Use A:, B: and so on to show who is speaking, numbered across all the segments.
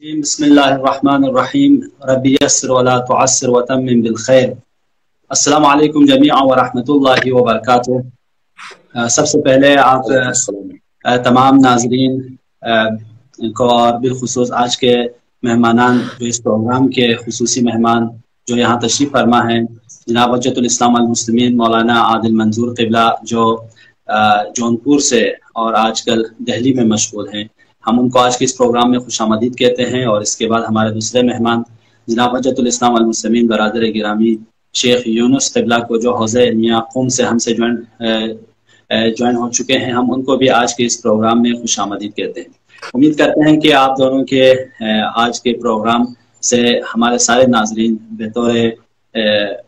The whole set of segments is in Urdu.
A: بسم اللہ الرحمن الرحیم ربی یسر ولا تعسر وتمم بالخیر۔ السلام علیکم جمیعا ورحمۃ اللہ وبرکاتہ۔ سب سے پہلے آپ تمام ناظرین کو اور بالخصوص آج کے مہمانان جو اس پروگرام کے خصوصی مہمان جو یہاں تشریف فرما ہیں، جناب حجت الاسلام المسلمین مولانا عادل منظور قبلہ جو جونپور سے اور آج کل دہلی میں مشغول ہیں، ہم ان کو آج کے اس پروگرام میں خوش آمدید کہتے ہیں۔ اور اس کے بعد ہمارے دوسرے مہمان جناب حجت الاسلام المسلمین برادر گرامی شیخ یونس قبلہ کو جو حوزہ علمیہ قم سے ہم سے جوائن ہو چکے ہیں، ہم ان کو بھی آج کے اس پروگرام میں خوش آمدید کہتے ہیں۔ امید کرتے ہیں کہ آپ دونوں کے آج کے پروگرام سے ہمارے سارے ناظرین بطور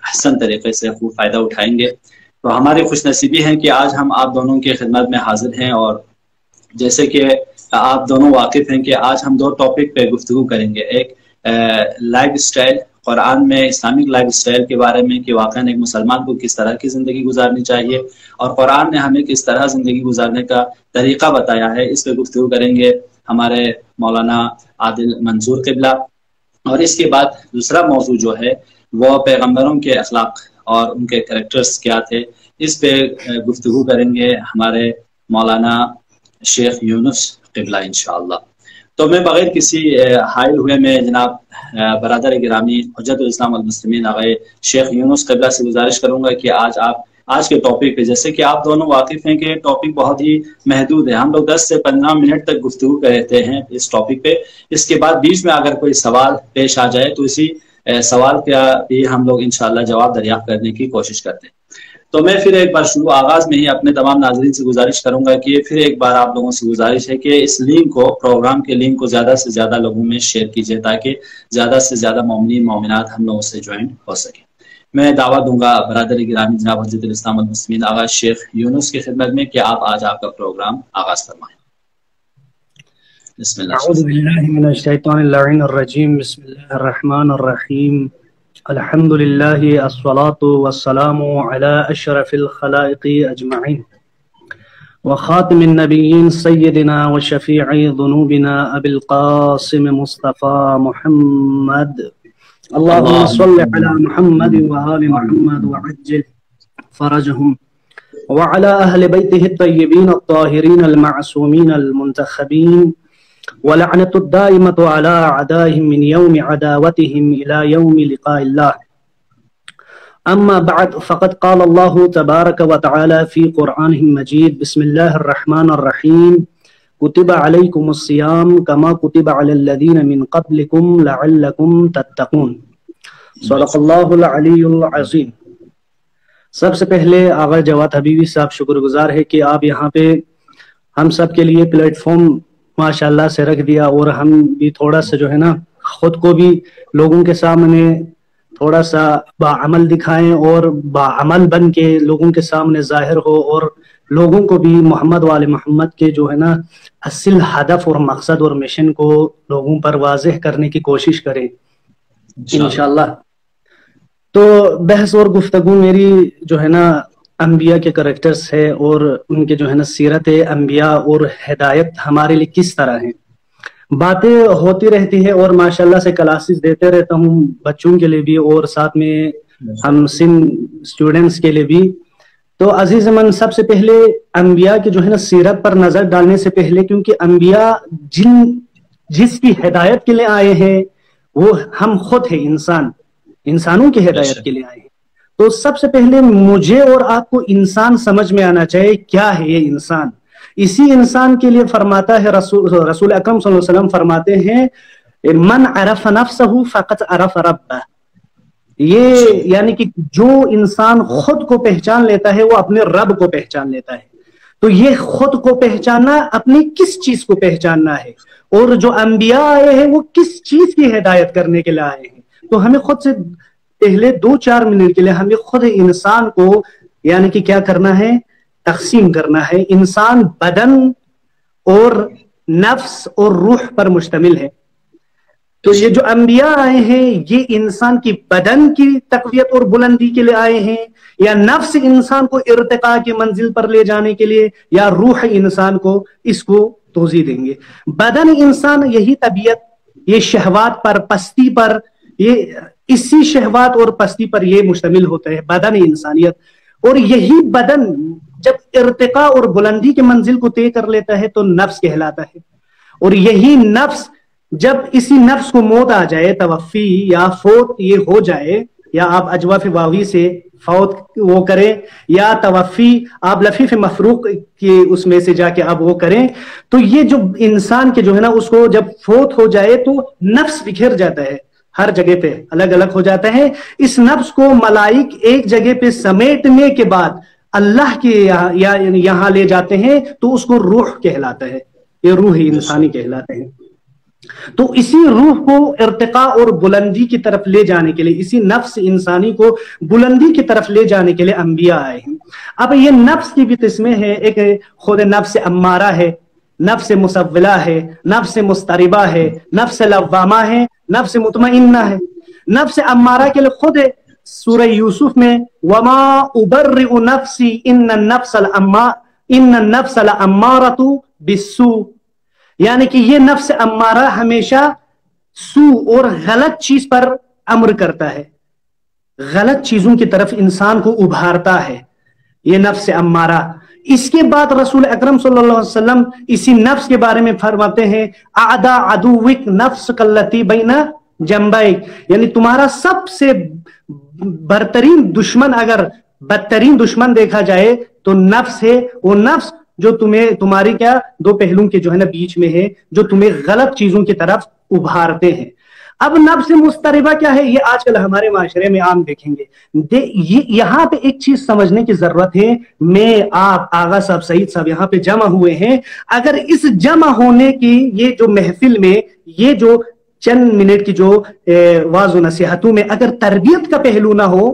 A: حسن طریقے سے خوب فائدہ اٹھائیں گے۔ تو ہماری خوش نصیبی ہے کہ آج ہم آپ دونوں کی خدمت میں حاضر ہیں، اور جیسے کہ آپ دونوں واقف ہیں کہ آج ہم دو ٹاپک پہ گفتگو کریں گے۔ ایک لائف سٹائل، قرآن میں اسلامک لائف سٹائل کے بارے میں کہ واقعاً ایک مسلمان کو کس طرح کی زندگی گزارنی چاہیے، اور قرآن نے ہمیں کس طرح زندگی گزارنے کا طریقہ بتایا ہے، اس پہ گفتگو کریں گے ہمارے مولانا عادل منظور قبلہ۔ اور اس کے بعد دوسرا موضوع جو ہے وہ پیغمبروں کے اخلاق اور ان کے کریکٹرز کیا تھے، اس پہ گفتگو کریں گے ہمارے مولانا شیخ یونس قبلہ انشاءاللہ۔ تو میں بغیر کسی حائل ہوئے میں جناب برادر گرامی حجت الاسلام المسلمین آقای شیخ یونس قبلہ سے گزارش کروں گا کہ آج کے ٹاپک پہ، جیسے کہ آپ دونوں واقف ہیں کہ ٹاپک بہت ہی محدود ہے، ہم لوگ 10 سے 15 منٹ تک گفتگو کرتے ہیں اس ٹاپک پہ۔ اس کے بعد بیچ میں اگر کوئی سوال پیش آ جائے تو اسی سوال کا بھی ہم لوگ انشاءاللہ جواب دریافت کرنے کی کوشش کرتے ہیں۔ تو میں پھر ایک بار آغاز میں ہی اپنے تمام ناظرین سے گزارش کروں گا کہ پھر ایک بار آپ لوگوں سے گزارش ہے کہ اس لنک کو، پروگرام کے لنک کو زیادہ سے زیادہ لوگوں میں شیئر کیجیے تاکہ زیادہ سے زیادہ مومنین مومنات ہم لوگوں سے جوائن ہو سکیں۔ میں دعویٰ دوں گا برادر گرامی جناب حجت الاسلام المسلمین آغا شیخ یونس کی خدمت میں کہ آپ آج آپ کا پروگرام آغاز فرمائیں۔ بسم اللہ۔
B: اعوذ باللہ من الشیطان اللعین الرجیم، بسم اللہ الرحمن الرحیم، الحمد للہ الصلاة والسلام علی اشرف الخلائق اجمعین وخاتم النبیین سیدنا وشفیع ذنوبنا ابی القاسم مصطفیٰ محمد، اللہم صل علی محمد وآل محمد وعجل فرجہم وعلی اہل بیتہ الطیبین الطاہرین المعصومین المنتخبین ولعنت الدائمت علی اعدائهم من یوم عداوتهم الى یوم لقاء اللہ۔ اما بعد فقد قال اللہ تبارک وتعالی فی قرآنہ المجید، بسم اللہ الرحمن الرحیم، کتب علیکم الصیام کما کتب علی الذین من قبلکم لعلکم تتقون۔ صدق اللہ العلی العظیم۔ سب سے پہلے آغا جواد حبیبی صاحب شکر گزار ہے کہ آپ یہاں پہ ہم سب کے لیے پلیٹ فارم ماشاءاللہ سے رکھ دیا، اور ہم بھی تھوڑا سا جو ہے نا خود کو بھی لوگوں کے سامنے تھوڑا سا باعمل دکھائیں اور باعمل بن کے لوگوں کے سامنے ظاہر ہو، اور لوگوں کو بھی محمد وآل محمد کے جو ہے نا اصل ہدف اور مقصد اور مشن کو لوگوں پر واضح کرنے کی کوشش کریں انشاءاللہ۔ تو بحث اور گفتگو میری جو ہے نا انبیاء کے کریکٹرز ہے، اور ان کے جو ہے نا سیرت انبیاء اور ہدایت ہمارے لیے کس طرح ہیں، باتیں ہوتی رہتی ہے، اور ماشاءاللہ سے کلاسز دیتے رہتا ہوں بچوں کے لیے بھی اور ساتھ میں ہم سن اسٹوڈنٹس کے لیے بھی۔ تو عزیز من، سب سے پہلے انبیاء کی جو ہے نا سیرت پر نظر ڈالنے سے پہلے، کیونکہ انبیاء جس کی ہدایت کے لیے آئے ہیں وہ ہم خود ہیں، انسانوں کی ہدایت کے لیے آئے ہیں، تو سب سے پہلے مجھے اور آپ کو انسان سمجھ میں آنا چاہیے کیا ہے یہ انسان۔ اسی انسان کے لیے فرماتا ہے رسول اکرم صلی اللہ علیہ وسلم فرماتے ہیں، من عرف نفسہ فقط عرف ربہ، یہ یعنی کہ جو انسان خود کو پہچان لیتا ہے وہ اپنے رب کو پہچان لیتا ہے۔ تو یہ خود کو پہچاننا، اپنی کس چیز کو پہچاننا ہے، اور جو انبیاء آئے ہیں وہ کس چیز کی ہدایت کرنے کے لیے آئے ہیں۔ تو ہمیں خود سے پہلے 2-4 منٹ کے لیے ہمیں خود انسان کو یعنی کہ کیا کرنا ہے، تقسیم کرنا ہے۔ انسان بدن اور نفس اور روح پر مشتمل ہے۔ تو یہ جو انبیاء آئے ہیں یہ انسان کی بدن کی تقویت اور بلندی کے لیے آئے ہیں، یا نفس انسان کو ارتقاء کی منزل پر لے جانے کے لیے، یا روح انسان کو، اس کو توضیح دیں گے۔ بدن انسان یہی طبیعت یہ شہوات پر، پستی پر، یہ اسی شہوات اور پستی پر یہ مشتمل ہوتا ہے بدن انسانیت. اور یہی بدن جب ارتقاء اور بلندی کے منزل کو طے کر لیتا ہے تو نفس کہلاتا ہے. اور یہی نفس جب اسی نفس کو موت آ جائے، توفی یا فوت یہ ہو جائے، یا آپ اجواف واوی سے فوت وہ کریں یا توفی آپ لفیف مفروق کی اس میں سے جا کے آپ وہ کریں، تو یہ جو انسان کے جو ہے نا اس کو جب فوت ہو جائے تو نفس بکھر جاتا ہے، ہر جگہ پہ الگ الگ ہو جاتا ہے. اس نفس کو ملائک ایک جگہ پہ سمیٹنے کے بعد اللہ کے یہاں لے جاتے ہیں تو اس کو روح کہلاتا ہے. یہ روح انسانی کہلاتے ہیں. تو اسی روح کو ارتقاء اور بلندی کی طرف لے جانے کے لیے، اسی نفس انسانی کو بلندی کی طرف لے جانے کے لیے انبیاء آئے ہیں. اب یہ نفس کی بھی قسمیں ہیں. ایک خود نفس امارہ ہے، نفس مسولہ ہے، نفس مستربہ ہے، نفس لوامہ ہے، نفس مطمئنہ ہے. نفس امارہ کے لیے خود سورہ یوسف میں وما ابرئ نفسی ان النفس لامارۃ بالسوء، یعنی کہ یہ نفس امارہ ہمیشہ سوء اور غلط چیز پر امر کرتا ہے، غلط چیزوں کی طرف انسان کو ابھارتا ہے یہ نفس امارہ. اس کے بعد رسول اکرم صلی اللہ علیہ وسلم اسی نفس کے بارے میں فرماتے ہیں اعداء عدوک نفس کلتی بین جنبیک، یعنی تمہارا سب سے برترین دشمن اگر بدترین دشمن دیکھا جائے تو نفس ہے. وہ نفس جو تمہاری کیا دو پہلوں کے جو ہے نا بیچ میں ہے، جو تمہیں غلط چیزوں کی طرف ابھارتے ہیں. اب نفس مستربہ کیا ہے، یہ آج کل ہمارے معاشرے میں عام دیکھیں گے. یہاں پہ ایک چیز سمجھنے کی ضرورت ہے. میں، آپ، آغا صاحب، سعید صاحب یہاں پہ جمع ہوئے ہیں. اگر اس جمع ہونے کی یہ جو محفل میں یہ جو چند منٹ کی جو واعظ و نصیحتوں میں اگر تربیت کا پہلو نہ ہو،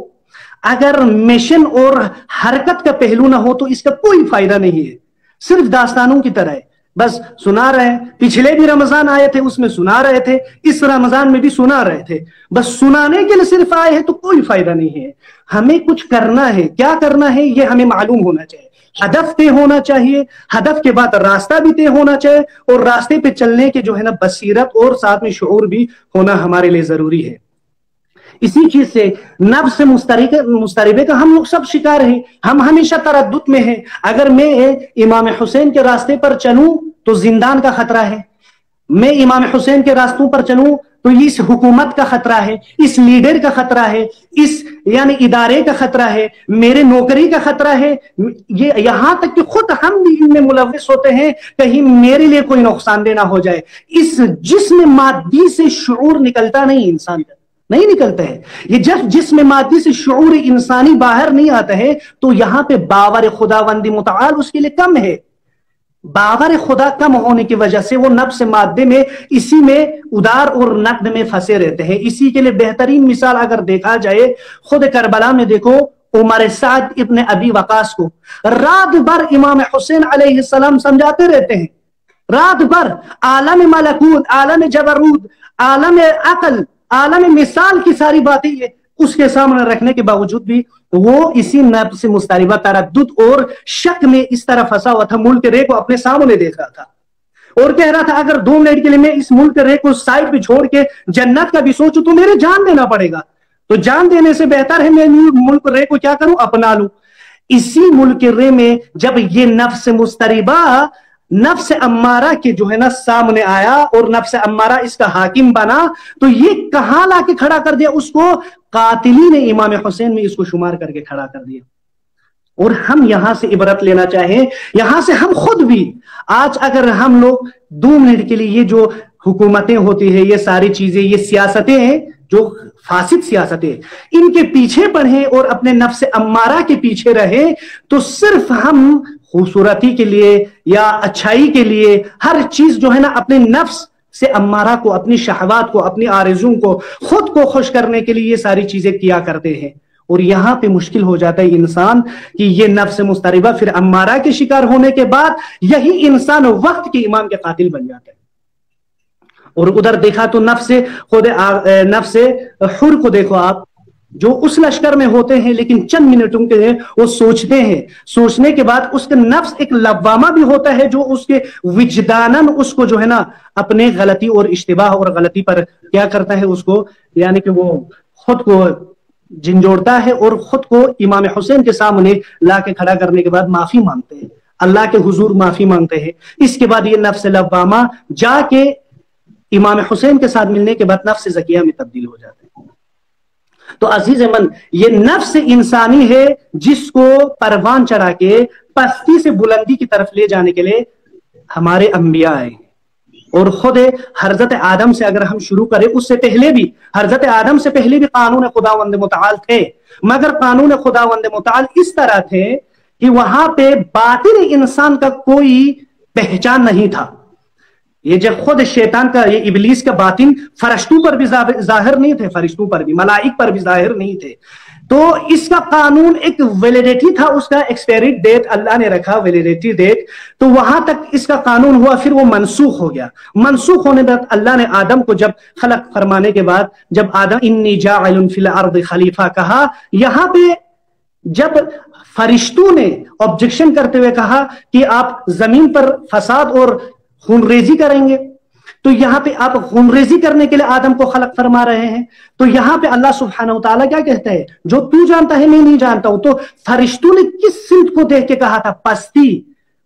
B: اگر مشن اور حرکت کا پہلو نہ ہو تو اس کا کوئی فائدہ نہیں ہے. صرف داستانوں کی طرح ہے، بس سنا رہے ہیں. پچھلے بھی رمضان آئے تھے اس میں سنا رہے تھے، اس رمضان میں بھی سنا رہے تھے. بس سنانے کے لیے صرف آئے ہیں تو کوئی فائدہ نہیں ہے. ہمیں کچھ کرنا ہے. کیا کرنا ہے یہ ہمیں معلوم ہونا چاہیے. ہدف طے ہونا چاہیے، ہدف کے بعد راستہ بھی طے ہونا چاہیے، اور راستے پہ چلنے کے جو ہے نا بصیرت اور ساتھ میں شعور بھی ہونا ہمارے لیے ضروری ہے. اسی چیز سے نفس مستربے کا ہم لوگ سب شکار ہیں. ہم ہمیشہ تردد میں ہیں. اگر میں امام حسین کے راستے پر چلوں تو زندان کا خطرہ ہے، میں امام حسین کے راستوں پر چلوں تو اس حکومت کا خطرہ ہے، اس لیڈر کا خطرہ ہے، اس یعنی ادارے کا خطرہ ہے، میرے نوکری کا خطرہ ہے. یہاں تک کہ خود ہم بھی ان میں ملوث ہوتے ہیں کہیں میرے لیے کوئی نقصان دہ نہ ہو جائے. اس جسم مادی سے شعور نکلتا نہیں، انسان کا نہیں نکلتا ہے. یہ جب جسم مادی سے شعور انسانی باہر نہیں آتا ہے تو یہاں پہ باور خداوندی متعال اس کے لیے کم ہے. باور خدا کم ہونے کی وجہ سے وہ نفس مادے میں اسی میں ادار اور نقد میں پھنسے رہتے ہیں. اسی کے لیے بہترین مثال اگر دیکھا جائے خود کربلا میں دیکھو، عمر سعد ابن ابی وقاص کو رات بھر امام حسین علیہ السلام سمجھاتے رہتے ہیں. رات بھر عالم ملکوت، عالم جبروت، عالم عقل، عالم مثال کی ساری باتیں اس کے سامنے رکھنے کے باوجود بھی وہ اسی نفس مستربہ تردد اور شک میں اس طرح پھنسا ہوا تھا. ملک رے کو اپنے سامنے دیکھ رہا تھا اور کہہ رہا تھا اگر 2 منٹ کے لیے میں اس ملک رے کو سائڈ پہ چھوڑ کے جنت کا بھی سوچوں تو میرے جان دینا پڑے گا. تو جان دینے سے بہتر ہے میں ملک رے کو کیا کروں، اپنا لوں. اسی ملک رے میں جب یہ نفس مستربہ نفس امارہ کے جو ہے نا سامنے آیا اور نفس امارہ اس کا حاکم بنا تو یہ کہاں لا کے کھڑا کر دیا اس کو، قاتلین امام حسین میں اس کو شمار کر کے کھڑا کر دیا. اور ہم یہاں سے عبرت لینا چاہیں، یہاں سے ہم خود بھی آج اگر ہم لوگ 2 منٹ کے لیے یہ جو حکومتیں ہوتی ہیں، یہ ساری چیزیں، یہ سیاستیں ہیں جو فاسد سیاستیں، ان کے پیچھے پڑھیں اور اپنے نفس امارہ کے پیچھے رہیں تو صرف ہم خوبصورتی کے لیے یا اچھائی کے لیے ہر چیز جو ہے نا اپنے نفس سے امارہ کو، اپنی شہوات کو، اپنی آرزوں کو، خود کو خوش کرنے کے لیے یہ ساری چیزیں کیا کرتے ہیں. اور یہاں پہ مشکل ہو جاتا ہے انسان کہ یہ نفس مستربہ پھر امارہ کے شکار ہونے کے بعد یہی انسان وقت کے امام کے قاتل بن جاتا ہے. اور ادھر دیکھا تو نفس حر کو دیکھو آپ، جو اس لشکر میں ہوتے ہیں لیکن چند منٹوں کے لیے وہ سوچتے ہیں، سوچنے کے بعد اس کا نفس ایک لوامہ بھی ہوتا ہے جو اس کے وجداناً اس کو جو ہے نا اپنے غلطی اور اشتباہ اور غلطی پر کیا کرتا ہے، اس کو یعنی کہ وہ خود کو جھنجھوڑتا ہے اور خود کو امام حسین کے سامنے لا کے کھڑا کرنے کے بعد معافی مانگتے ہیں، اللہ کے حضور معافی مانگتے ہیں۔ اس کے بعد یہ نفس لوامہ جا کے امام حسین کے ساتھ ملنے کے بعد نفس زکیہ میں تبدیل ہو جاتے ہیں۔ تو عزیز من، یہ نفس انسانی ہے جس کو پروان چڑھا کے پستی سے بلندی کی طرف لے جانے کے لیے ہمارے انبیاء آئے ہیں۔ اور خود حضرت آدم سے اگر ہم شروع کریں، اس سے پہلے بھی حضرت آدم سے پہلے بھی قانون خداوند متعال تھے، مگر قانون خداوند متعال اس طرح تھے کہ وہاں پہ باطن انسان کا کوئی پہچان نہیں تھا۔ یہ جب خود شیطان کا، یہ ابلیس کا باطن فرشتوں پر بھی ظاہر نہیں تھے، فرشتوں پر بھی، ملائک پر بھی ظاہر نہیں تھے۔ تو اس کا قانون ایک ویلیڈیٹی تھا، اس کا ایکسپائری ڈیٹ اللہ نے رکھا، ویلیڈیٹی ڈیٹ، تو وہاں تک اس کا قانون ہوا، پھر وہ منسوخ ہو گیا۔ منسوخ ہونے بعد اللہ نے آدم کو جب خلق فرمانے کے بعد جب آدم انی جاعل فی الارض خلیفہ کہا، یہاں پہ جب فرشتوں نے آبجیکشن کرتے ہوئے کہا کہ آپ زمین پر فساد اور خونریزی کریں گے، تو یہاں پہ آپ خونریزی کرنے کے لیے آدم کو خلق فرما رہے ہیں، تو یہاں پہ اللہ سبحانہ وتعالیٰ کیا کہتا ہے، جو تو جانتا ہے میں نہیں جانتا ہوں۔ تو فرشتوں نے کس سمت کو دیکھ کے کہا تھا؟ پستی،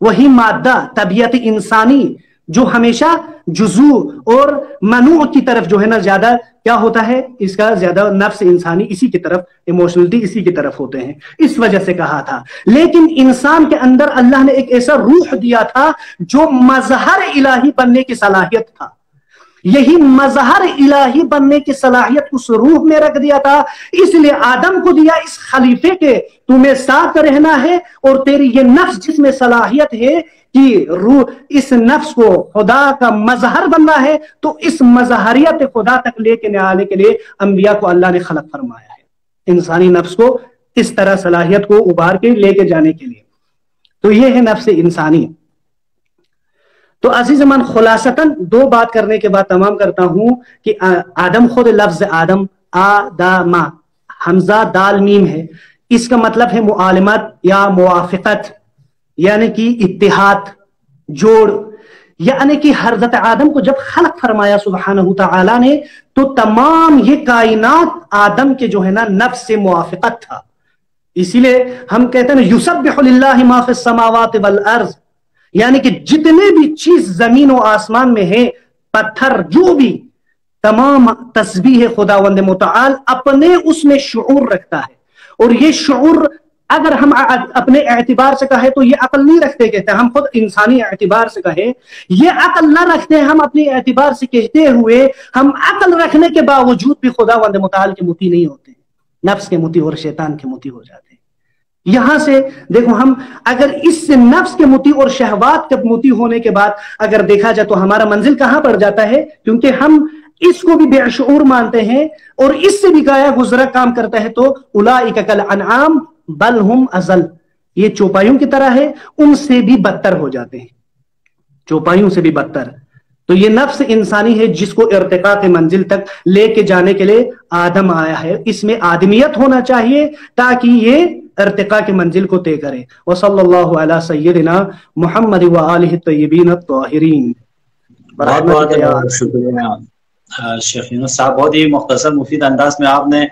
B: وہی مادہ، طبیعت انسانی جو ہمیشہ جزو اور منوع کی طرف جو ہے نا زیادہ کیا ہوتا ہے، اس کا زیادہ نفس انسانی اسی کی طرف، ایموشنلٹی اسی کی طرف ہوتے ہیں، اس وجہ سے کہا تھا۔ لیکن انسان کے اندر اللہ نے ایک ایسا روح دیا تھا جو مظہر الہی بننے کی صلاحیت تھا، یہی مظہر الہی بننے کی صلاحیت اس روح میں رکھ دیا تھا، اس لیے آدم کو دیا اس خلیفے کے تمہیں ساتھ رہنا ہے، اور تیری یہ نفس جس میں صلاحیت ہے کہ روح، اس نفس کو خدا کا مظہر بننا ہے، تو اس مظہریت خدا تک لے کے آنے کے لیے انبیاء کو اللہ نے خلق فرمایا ہے، انسانی نفس کو اس طرح صلاحیت کو ابھار کے لے کے جانے کے لیے۔ تو یہ ہے نفس انسانی۔ تو عزیز من، خلاصتاً دو بات کرنے کے بعد تمام کرتا ہوں کہ آدم، خود لفظ آدم آدم حمزہ دال میم ہے، اس کا مطلب ہے معالمت یا موافقت، یعنی کہ اتحاد، جوڑ، یعنی کہ حضرت آدم کو جب خلق فرمایا سبحانہ تعالیٰ نے تو تمام یہ کائنات آدم کے جو ہے نا نفس سے موافقت تھا۔ اسی لیے ہم کہتے ہیں یسبح للہ ما فی السماوات والارض، یعنی کہ جتنے بھی چیز زمین و آسمان میں ہے، پتھر جو بھی، تمام تسبیح خداوند متعال اپنے اس میں شعور رکھتا ہے۔ اور یہ شعور اگر ہم اپنے اعتبار سے کہیں تو یہ عقل نہیں رکھتے، کہتے ہیں ہم خود انسانی اعتبار سے کہیں، یہ عقل نہ رکھتے ہیں، ہم اپنے اعتبار سے کہتے ہوئے ہم عقل رکھنے کے باوجود بھی خداوند متعال کے مطیع نہیں ہوتے، نفس کے مطیع اور شیطان کے مطیع ہو جاتے ہیں۔ یہاں سے دیکھو، ہم اگر اس سے نفس کے مطیع اور شہوات کے مطیع ہونے کے بعد اگر دیکھا جائے تو ہمارا منزل کہاں پر جاتا ہے، کیونکہ ہم اس کو بھی بے شعور مانتے ہیں اور اس سے بھی گایا گزرا کام کرتا ہے، تو اولئک کالانعام بل ہم اضل، یہ چوپایوں کی طرح ہے، ان سے بھی بدتر ہو جاتے ہیں، چوپایوں سے بھی بدتر۔ تو یہ نفس انسانی ہے جس کو ارتقاء کے منزل تک لے کے جانے کے لیے آدم آیا ہے، اس میں آدمیت ہونا چاہیے تاکہ یہ ارتقاء کی منزل کو طے کرے۔ وصلی اللہ علی سیدنا محمد وآلہ الطیبین الطاہرین۔
A: بہت بہت شکریہ شیخ یونس صاحب، بہت ہی مختصر مفید انداز میں آپ نے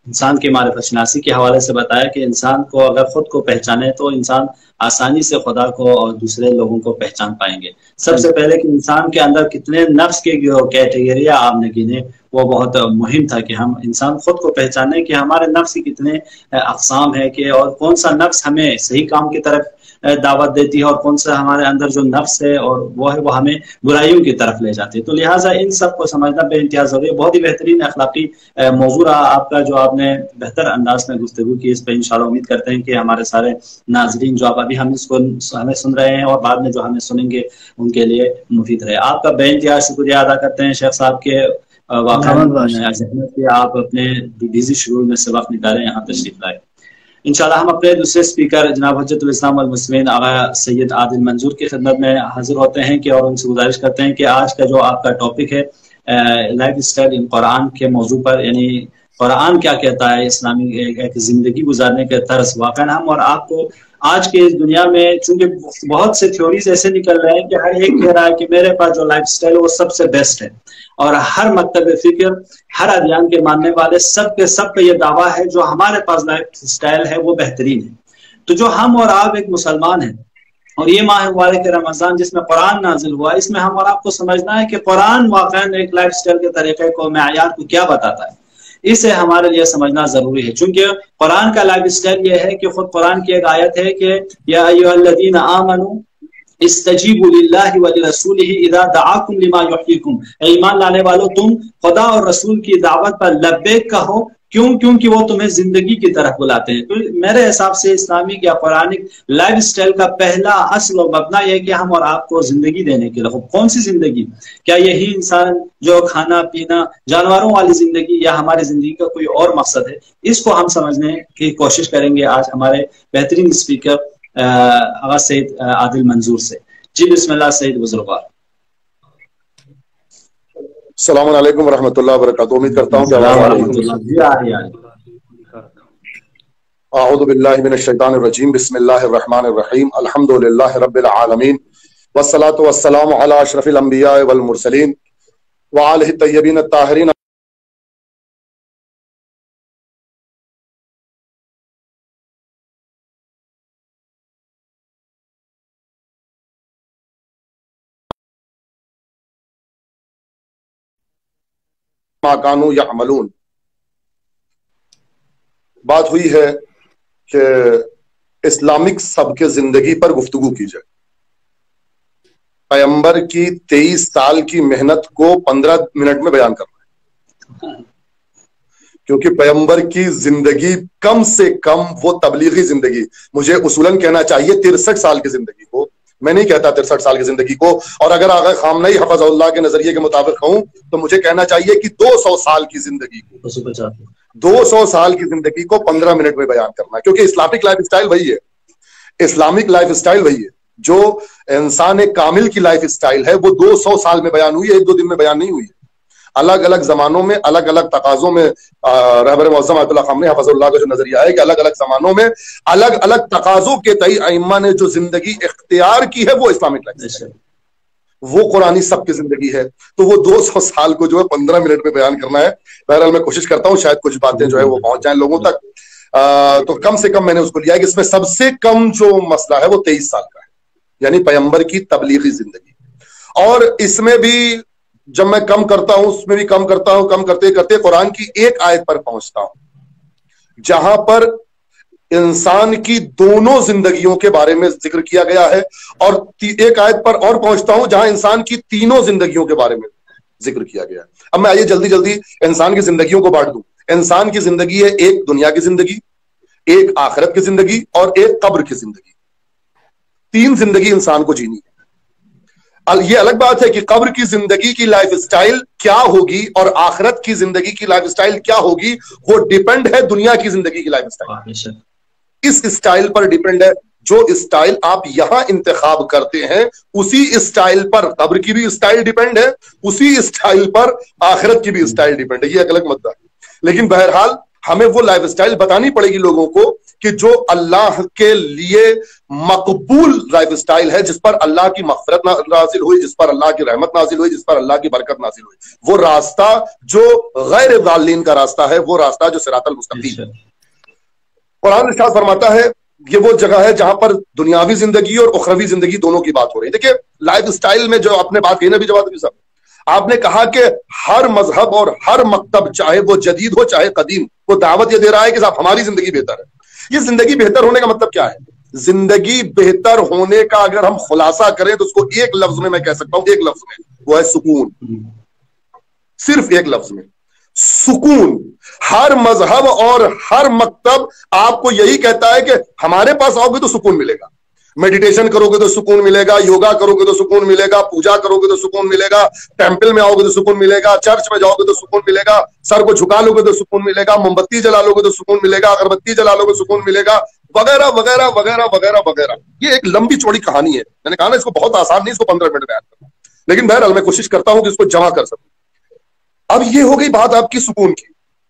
A: انسان کی معرفت شناسی کے حوالے سے بتایا کہ انسان کو اگر خود کو پہچانے تو انسان آسانی سے خدا کو اور دوسرے لوگوں کو پہچان پائیں گے۔ سب سے پہلے کہ انسان کے اندر کتنے نفس کے جو کیٹیگریاں آپ نے گنے وہ بہت مہم تھا کہ ہم انسان خود کو پہچانے کہ ہمارے نفس کی کتنے اقسام ہے کہ اور کون سا نفس ہمیں صحیح کام کی طرف دعوت دیتی ہے اور کون سا ہمارے اندر جو نفس ہے اور وہ ہے وہ ہمیں برائیوں کی طرف لے جاتی ہے۔ تو لہٰذا ان سب کو سمجھنا بے انتہا ضروری ہے۔ بہت ہی بہترین اخلاقی موضوع رہا آپ کا جو آپ نے بہتر انداز میں گفتگو کی، اس پہ انشاءاللہ امید کرتے ہیں کہ ہمارے سارے ناظرین جو آپ ابھی ہمیں سن رہے ہیں اور بعد میں جو ہمیں سنیں گے ان کے لیے مفید رہے۔ آپ کا بے انتہا شکریہ ادا کرتے ہیں شیخ صاحب کے آپ اپنے بزی شیڈول میں سے وقت نکالیں، یہاں تشریف لائے۔ انشاءاللہ ہم اپنے دوسرے سپیکر جناب حجت الاسلام والمسلمین آغا سید عادل منظور کی خدمت میں حاضر ہوتے ہیں کہ اور ان سے گزارش کرتے ہیں کہ آج کا جو آپ کا ٹاپک ہے لائف اسٹائل ان قرآن کے موضوع پر، یعنی قرآن کیا کہتا ہے اسلامی ایک زندگی گزارنے کے طرز. واقعا ہم اور آپ کو آج کے اس دنیا میں چونکہ بہت سے تھیوریز ایسے نکل رہے ہیں کہ ہر ایک کہہ رہا ہے کہ میرے پاس جو لائف سٹائل ہے وہ سب سے بیسٹ ہے، اور ہر مکتب فکر، ہر ادیان کے ماننے والے سب کا یہ دعویٰ ہے جو ہمارے پاس لائف سٹائل ہے وہ بہترین ہے. تو جو ہم اور آپ ایک مسلمان ہیں، اور یہ ماہ مبارک رمضان جس میں قرآن نازل ہوا، اس میں ہم اور آپ کو سمجھنا ہے کہ قرآن واقعا ایک لائف سٹائل کے طریقے کو، معیار کو کیا بتاتا ہے، اسے ہمارے لیے سمجھنا ضروری ہے. چونکہ قرآن کا لائف سٹائل یہ ہے کہ خود قرآن کی ایک آیت ہے کہ یا ایھا الذین آمنوا استجیبوا للہ ولرسولہ اذا دعاکم لما یحییکم، اے ایمان لانے والو تم خدا اور رسول کی دعوت پر لبیک کہو، کیونکہ وہ تمہیں زندگی کی طرف بلاتے ہیں. تو میرے حساب سے اسلامک یا قرآنک لائف سٹائل کا پہلا اصل و مبنا یہ کہ ہم اور آپ کو زندگی دینے کے لیے. کون سی زندگی؟ کیا یہی انسان جو کھانا پینا جانوروں والی زندگی، یا ہماری زندگی کا کوئی اور مقصد ہے؟ اس کو ہم سمجھنے کی کوشش کریں گے آج ہمارے بہترین اسپیکر آغا سید عادل منظور سے. جی بسم اللہ سید بزرگوار.
C: السلام علیکم ورحمۃ اللہ وبرکاتہ. امید کرتا ہوں کہ اعوذ باللہ من الشیطان الرجیم، بسم اللہ الرحمن الرحیم، الحمد للہ رب العالمین، والصلاة والسلام علی اشرف الانبیاء والمرسلین وآلہ الطیبین الطاہرین. ما کانوا یعملون. بات ہوئی ہے کہ اسلامک سبک زندگی پر گفتگو کی جائے. پیغمبر کی 23 سال کی محنت کو 15 منٹ میں بیان کرنا ہے، کیونکہ پیغمبر کی زندگی کم سے کم وہ تبلیغی زندگی، مجھے اصولاً کہنا چاہیے 63 سال کی زندگی کو، میں نہیں کہتا 63 سال کی زندگی کو، اور اگر آغا خامنہئی حفظ اللہ کے نظریے کے مطابق ہوں تو مجھے کہنا چاہیے کہ 200 سال کی زندگی کو، 200 سال کی زندگی کو 15 منٹ میں بیان کرنا ہے. کیونکہ اسلامک لائف سٹائل وہی ہے، اسلامک لائف سٹائل وہی ہے. جو انسان کامل کی لائف سٹائل ہے وہ 200 سال میں بیان ہوئی ہے، 1-2 دن میں بیان نہیں ہوئی ہے. الگ الگ زمانوں میں الگ الگ تقاضوں میں رہبر معظم آیت اللہ خامنہئی حفظ اللہ کا جو نظریہ ہے کہ الگ الگ زمانوں میں الگ الگ تقاضوں کے تئیں ائمہ نے جو زندگی اختیار کی ہے وہ اسلامک لائف ہے، وہ قرآنی سب کی زندگی ہے. تو وہ 200 سال کو جو ہے 15 منٹ میں بیان کرنا ہے. بہرحال میں کوشش کرتا ہوں شاید کچھ باتیں جو ہے وہ پہنچ جائیں لوگوں تک. تو کم سے کم میں نے اس کو لیا ہے کہ اس میں سب سے کم جو مسئلہ ہے وہ 23 سال کا ہے، یعنی پیغمبر کی تبلیغی زندگی. اور اس میں بھی جب میں کم کرتا ہوں اس میں بھی کم کرتا ہوں، کم کرتے کرتے قرآن کی ایک آیت پر پہنچتا ہوں جہاں پر انسان کی دونوں زندگیوں کے بارے میں ذکر کیا گیا ہے، اور ایک آیت پر اور پہنچتا ہوں جہاں انسان کی تینوں زندگیوں کے بارے میں ذکر کیا گیا ہے. اب میں آئیے جلدی جلدی انسان کی زندگیوں کو بانٹ دوں. انسان کی زندگی ہے ایک دنیا کی زندگی، ایک آخرت کی زندگی، اور ایک قبر کی زندگی. 3 زندگی انسان کو جینی ہے. یہ الگ بات ہے کہ قبر کی زندگی کی لائف سٹائل کیا ہوگی اور آخرت کی زندگی کی لائف سٹائل کیا ہوگی، وہ ڈیپینڈ ہے دنیا کی زندگی کی لائف سٹائل. اس سٹائل پر ڈیپینڈ ہے. جو سٹائل آپ یہاں انتخاب کرتے ہیں اسی سٹائل پر قبر کی بھی سٹائل ڈیپینڈ ہے، اسی سٹائل پر آخرت کی بھی سٹائل ڈیپینڈ ہے. یہ ایک الگ مدہ ہے. لیکن بہرحال ہمیں وہ لائف سٹائل بتانی پڑے گی لوگوں کو کہ جو اللہ کے لیے مقبول لائف سٹائل ہے، جس پر اللہ کی مغفرت نازل ہوئی، جس پر اللہ کی رحمت نازل ہوئی، جس پر اللہ کی برکت نازل ہوئی. وہ راستہ جو غیر ضالین کا راستہ ہے، وہ راستہ جو صراط المستقیم ہے. قرآن ارشاد فرماتا ہے یہ وہ جگہ ہے جہاں پر دنیاوی زندگی اور اخروی زندگی دونوں کی بات ہو رہی ہے. دیکھیں لائف سٹائل میں جو آپ نے بات کہی نا بھی جواد صاحب، آپ نے کہا کہ ہر مذہب اور ہر مکتب چاہے وہ جدید ہو چاہے قدیم، وہ دعوت یہ دے رہا ہے کہ صاحب ہماری زندگی بہتر ہے. یہ زندگی بہتر ہونے کا مطلب کیا ہے؟ زندگی بہتر ہونے کا اگر ہم خلاصہ کریں تو اس کو ایک لفظ میں کہہ سکتا ہوں، ایک لفظ میں، وہ ہے سکون. صرف ایک لفظ میں، سکون. ہر مذہب اور ہر مکتب آپ کو یہی کہتا ہے کہ ہمارے پاس آؤ گے تو سکون ملے گا، میڈیٹیشن کرو گے تو سکون ملے گا، یوگا کرو گے تو سکون ملے گا، پوجا کرو گے تو سکون ملے گا، ٹیمپل میں آؤ گے تو سکون ملے گا، چرچ میں جاؤ گے تو سکون ملے گا، سر کو جھکا لو گے تو سکون ملے گا، موم بتی جلا لو گے تو سکون ملے گا، اگربتی جلا لو گے تو سکون ملے گا، وغیرہ وغیرہ وغیرہ وغیرہ وغیرہ. یہ ایک لمبی چوڑی کہانی ہے. میں نے کہا نا اس کو بہت آسان نہیں اس کو 15 منٹ بیان کرنا، لیکن بہرحال میں کوشش کرتا ہوں کہ اس کو جمع کر سکوں. اب یہ ہو گئی بات آپ کی سکون کی.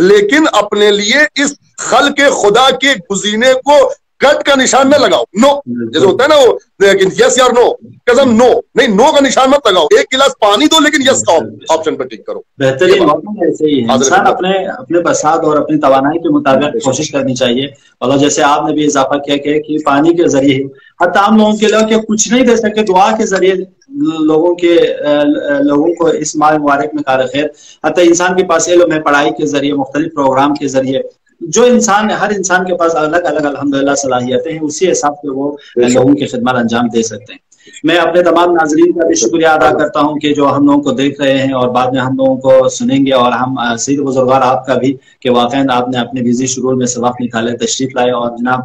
C: لیکن اپنے لیے اس خلق خدا کے گزینے کو کٹ کا نشان نہ لگاؤ. نو جیسے ہوتا ہے نا وہ یس یا نو، قسم نو نہیں، نو کا نشان مت لگاؤ. ایک گلاس پانی دو لیکن یس کا آپشن پہ ٹک کرو.
A: بہترین ایسے ہی ہے، انسان اپنے بساط اور اپنی توانائی کے مطابق کوشش کرنی چاہیے. اور جیسے آپ نے بھی اضافہ کیا کہ پانی کے ذریعے حتیٰ ہم لوگوں کے لوگ کہ کچھ نہیں دے سکتے، دعا کے ذریعے لوگوں کو اس ماہ مبارک میں کار خیر، حتیٰ انسان کے پاس علم ہے، پڑھائی کے ذریعے، مختلف پروگرام کے ذریعے، جو ہر انسان کے پاس الگ الگ الحمدللہ صلاحیتیں ہیں، اسی حساب سے وہ لوگوں کی خدمت انجام دے سکتے ہیں. میں اپنے تمام ناظرین کا بھی شکریہ ادا کرتا ہوں کہ جو ہم لوگوں کو دیکھ رہے ہیں اور بعد میں ہم لوگوں کو سنیں گے، اور ہم سید بزرگوار آپ کا بھی کہ واقعا آپ نے اپنے بزی شیڈول میں سے وقت نکالے، تشریف لائے، اور جناب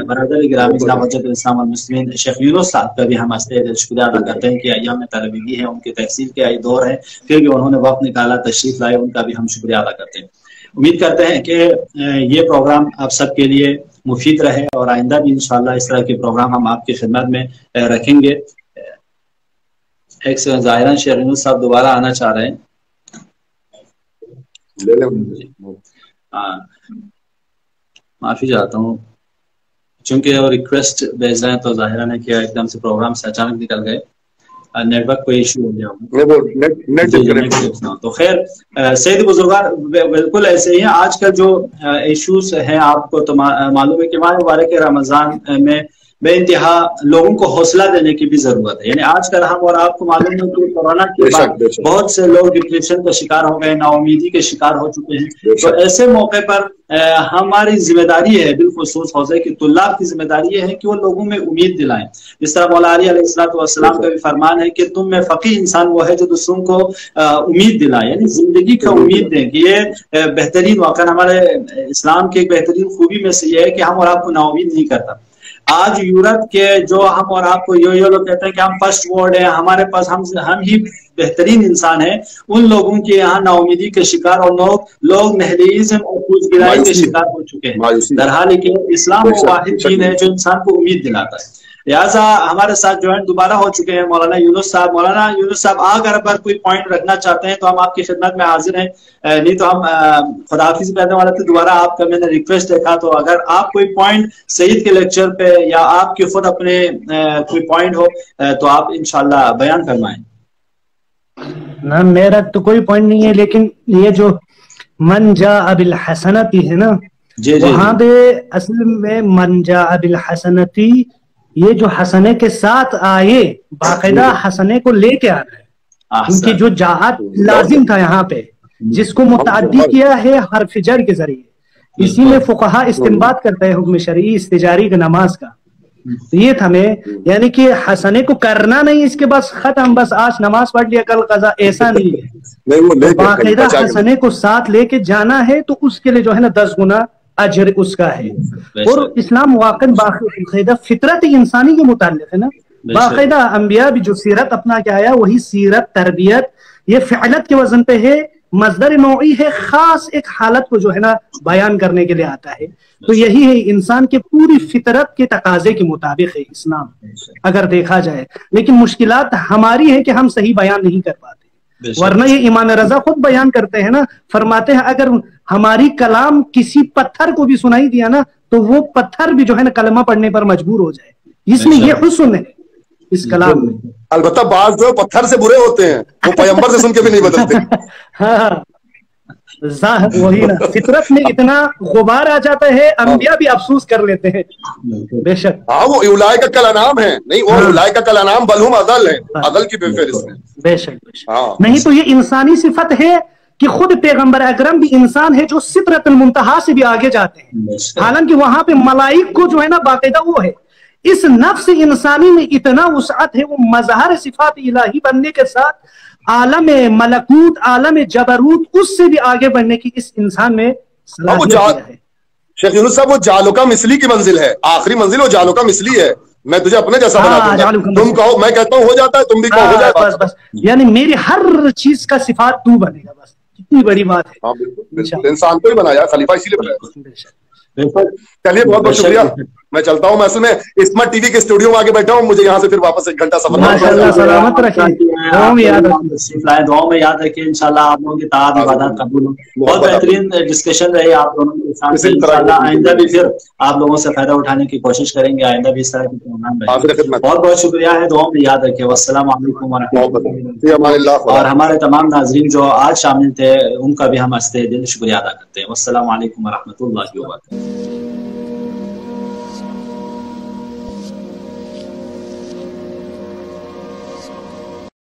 A: برادر گرامی جناب حجت الاسلام والمسلمین شیخ یونس صاحب کا بھی ہم شکریہ ادا کرتے ہیں کہ ایام طلبگی ہے، ان کے تحصیل کے دور ہے، پھر بھی انہوں نے وقت نکالا، تشریف لائے، ان کا بھی ہم شکریہ ادا کرتے ہیں. امید کرتے ہیں کہ یہ پروگرام آپ سب کے لیے مفید رہے، اور آئندہ بھی انشاءاللہ اس طرح کے پروگرام ہم آپ کی خدمت میں رکھیں گے. ایک ظاہراً شیخ یونس صاحب دوبارہ آنا چاہ رہے ہیں. معافی چاہتا ہوں چونکہ وہ ریکویسٹ بھیج رہے ہیں تو ظاہراً ہے کہ ایک دم سے پروگرام سے اچانک نکل گئے، نیٹ ورک کوئی ایشو ہو گیا. تو خیر سید بزرگار بالکل ایسے ہی ہیں. آج کل جو ایشوز ہیں آپ کو تو معلوم ہے کہ ماہ مبارک رمضان میں بے انتہا لوگوں کو حوصلہ دینے کی بھی ضرورت ہے. یعنی آج کل ہم اور آپ کو معلوم ہے کہ کورونا کے بعد بہت سے لوگ ڈپریشن کا شکار ہو گئے، نا امیدی کے شکار ہو چکے ہیں. تو ایسے موقع پر ہماری ذمہ داری ہے، بالخصوص حوزے کے طلاب کی ذمہ داری یہ ہے کہ وہ لوگوں میں امید دلائیں. جس طرح مولا علی علیہ السلام کا بھی فرمان ہے کہ تم میں فقیہ انسان وہ ہے جو دوسروں کو امید دلائے، یعنی زندگی کا امید دیں. کہ یہ بہترین واقعہ ہمارے اسلام کی ایک بہترین خوبی میں سے یہ ہے کہ ہم اور آپ کو نا امید نہیں کرتا. آج یورپ کے جو ہم اور آپ کو یہ لوگ کہتے ہیں کہ ہم فرسٹ ورلڈ ہیں، ہمارے پاس ہم ہی بہترین انسان ہیں، ان لوگوں کے یہاں نا امیدی کے شکار اور لوگ نہلیزم اور پوچھ گرائی کے شکار ہو چکے ہیں. درحال کہ اسلام وہ واحد دین ہے جو انسان کو امید دلاتا ہے. لہٰذا ہمارے ساتھ جوائن دوبارہ ہو چکے ہیں مولانا یونس صاحب. مولانا یونس صاحب اگر کوئی پوائنٹ رکھنا چاہتے ہیں تو ہم آپ کی خدمت میں حاضر ہیں، نہیں تو ہم خداحافظ کہنے والے تھے. دوبارہ آپ کا میں نے ریکویسٹ دیکھا، تو اگر آپ کوئی پوائنٹ سعید کے لیکچر پہ یا آپ کے خود اپنے کوئی پوائنٹ ہو تو آپ انشاءاللہ بیان فرمائیں.
B: نہ میرا تو کوئی پوائنٹ نہیں ہے، لیکن یہ جو من جاء بالحسنتی ہے نا، وہاں پہ اصل میں من جاء بالحسنتی یہ جو حسنے کے ساتھ آئے، باقاعدہ حسنے کو لے کے آ رہے ہیں. ان کی جو جاءت لازم تھا یہاں پہ، جس کو متعدی کیا ہے حرف جر کے ذریعے. اسی میں فقہا استنباط کرتا ہے حکم شرعی استجاری کا نماز کا. یہ تھا میں یعنی کہ حسنے کو کرنا نہیں، اس کے بعد ختم، بس آج نماز پڑھ لیا کل قضا، ایسا نہیں ہے. باقاعدہ حسنے کو ساتھ لے کے جانا ہے، تو اس کے لیے جو ہے نا 10 گنا اجر اس کا ہے. اور اسلام واقعا باقاعدہ فطرت انسانی کے متعلق ہے نا. باقاعدہ انبیاء بھی جو سیرت اپنا کے آیا، وہی سیرت تربیت یہ فعلت کے وزن پہ ہے، مصدر نوعی ہے، خاص ایک حالت کو جو ہے نا بیان کرنے کے لیے آتا ہے. تو یہی ہے انسان کے پوری فطرت کے تقاضے کے مطابق ہے اسلام اگر دیکھا جائے. لیکن مشکلات ہماری ہے کہ ہم صحیح بیان نہیں کر پاتے. ورنہ یہ امام رضا خود بیان کرتے ہیں نا، فرماتے ہیں اگر ہماری کلام کسی پتھر کو بھی سنائی دیا نا تو وہ پتھر بھی جو ہے نا کلمہ پڑھنے پر مجبور ہو جائے. اس میں یہ حسن ہے اس کلام میں.
C: البتہ بعض جو پتھر سے برے ہوتے ہیں وہ پیغمبر سے سن کے بھی نہیں بدلتے.
B: ہاں وہی نا، فطرت میں اتنا غبار آ جاتا ہے، انبیاء بھی افسوس کر لیتے ہیں. بے شک
C: ہاں وہ اولئک کا کلام ہے، نہیں وہ اولئک کا کلام بل ہم اضل ہے، اضل کی فہرست ہے.
B: بے شک نہیں تو یہ انسانی صفت ہے کہ خود پیغمبر اکرم بھی انسان ہے جو سدرۃ المنتہا سے بھی آگے جاتے ہیں. حالانکہ وہاں پہ ملائک کو جو ہے نا باقاعدہ وہ ہے. اس نفس انسانی میں اتنا وسعت ہے، وہ مظہر صفات الہی بننے کے ساتھ عالم ملکوت، عالم جبروت، اس سے بھی آگے بڑھنے کی اس انسان میں صلاحیت ہے.
C: شیخ یونس صاحب وہ جالوکا مثلی کی منزل ہے، آخری منزل وہ جالوکا مثلی ہے. میں تجھے اپنے جیسا بنا دوں گا، تم کہو میں کہتا ہوں ہو جاتا ہے، تم بھی کہو ہو جائے.
B: بس بس یعنی میری ہر چیز کا صفات تو بنے گا، بس کتنی بڑی بات ہے.
C: ہاں بالکل، انسان کو ہی بنایا، خلیفہ اسی لیے بنایا. چلیے بہت بہت شکریہ. میں چلتا ہوں. میں اصل میں اسمارٹ ٹی وی کے اسٹوڈیو میں آگے بیٹھا ہوں, مجھے یہاں سے پھر واپس 1 گھنٹہ سفر
B: ماشاءاللہ سلامت رکھیں, دعاؤں
A: میں یاد رکھیں. انشاءاللہ آپ لوگوں کی طاعت عبادات قبول ہوں. بہت بہترین ڈسکشن رہی آپ دونوں کے ساتھ. انشاءاللہ آئندہ بھی پھر آپ لوگوں سے فائدہ اٹھانے کی کوشش کریں گے, آئندہ بھی اس طرح کی پروگرام رہے. بہت بہت شکریہ ہے, دعاؤں میں یاد رکھیں. والسلام علیکم ورحمۃ اللہ. اور ہمارے تمام ناظرین جو آج شامل تھے ان کا بھی ہم ہنستے دل شکریہ ادا کرتے ہیں. والسلام علیکم ورحمۃ اللہ وبرکاتہ.